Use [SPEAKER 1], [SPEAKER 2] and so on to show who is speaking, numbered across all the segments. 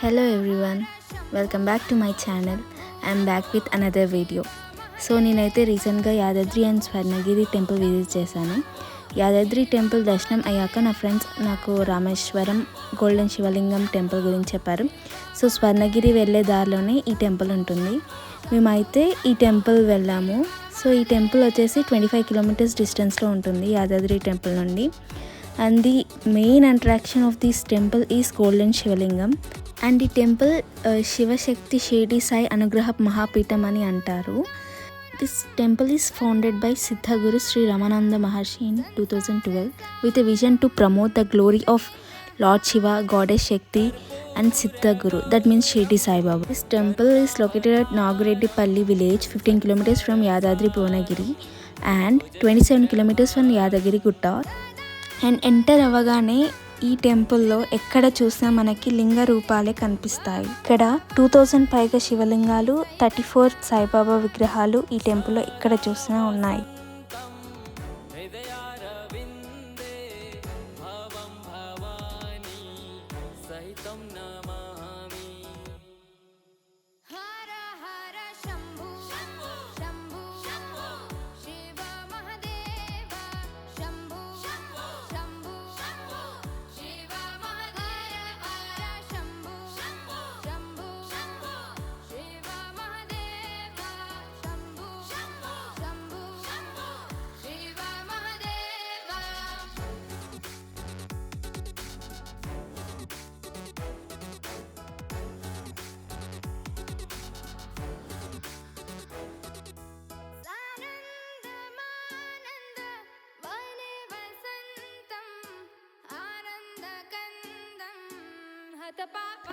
[SPEAKER 1] Hello everyone, welcome back to my channel. I am back with another video. So నేనైతే రీసెంట్గా Yadadri and Swarnagiri temple visit చేశాను. Yadadri temple దర్శనం అయ్యాక నా ఫ్రెండ్స్ నాకు రామేశ్వరం గోల్డెన్ శివలింగం టెంపుల్ గురించి చెప్పారు. సో స్వర్ణగిరి వెళ్ళే దారిలోనే ఈ టెంపుల్ ఉంటుంది. మేమైతే ఈ టెంపుల్ వెళ్ళాము. సో ఈ టెంపుల్ వచ్చేసి 25 కిలోమీటర్స్ డిస్టెన్స్లో ఉంటుంది యాదాద్రి టెంపుల్ నుండి. And the main attraction of this temple is golden శివలింగం. అండ్ ఈ టెంపుల్ శివశక్తి షిరిడి సాయి అనుగ్రహ మహాపీఠం అని అంటారు. This temple is founded by Siddha Guru Sri Ramananda Maharshi in 2012 with a vision to promote the glory of Lord Shiva, Goddess Shakti and Siddha Guru. That means Shirdi Sai Baba. This temple is located at Nagureddipalli village, 15 kilometers from Yadadri Bhuvanagiри and 27 kilometers from Yadagiri Gutta. And enter avagane ఈ టెంపుల్లో ఎక్కడ చూసినా మనకి లింగ రూపాలే కనిపిస్తాయి. ఇక్కడ 2000 పైగా శివలింగాలు, 34 సాయిబాబా విగ్రహాలు ఈ టెంపుల్లో ఎక్కడ చూసినా ఉన్నాయి.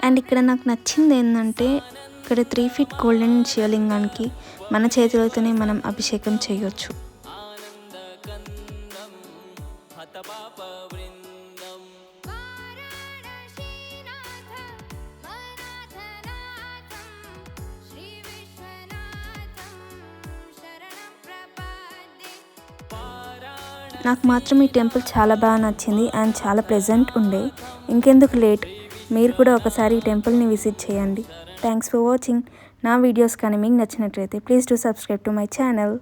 [SPEAKER 1] అండ్ ఇక్కడ నాకు నచ్చింది ఏంటంటే ఇక్కడ 3 feet గోల్డెన్ శివలింగానికి మన చేతులతోనే మనం అభిషేకం చేయొచ్చు. నాకు మాత్రం ఈ టెంపుల్ చాలా బాగా నచ్చింది అండ్ చాలా ప్లెజెంట్ ఉండే. ఇంకెందుకు లేట్, మీరు కూడా ఒకసారి ఈ టెంపుల్ని విజిట్ చేయండి. Thanks for watching. నా వీడియోస్ కానీ మీకు నచ్చినట్లయితే please do subscribe to my channel.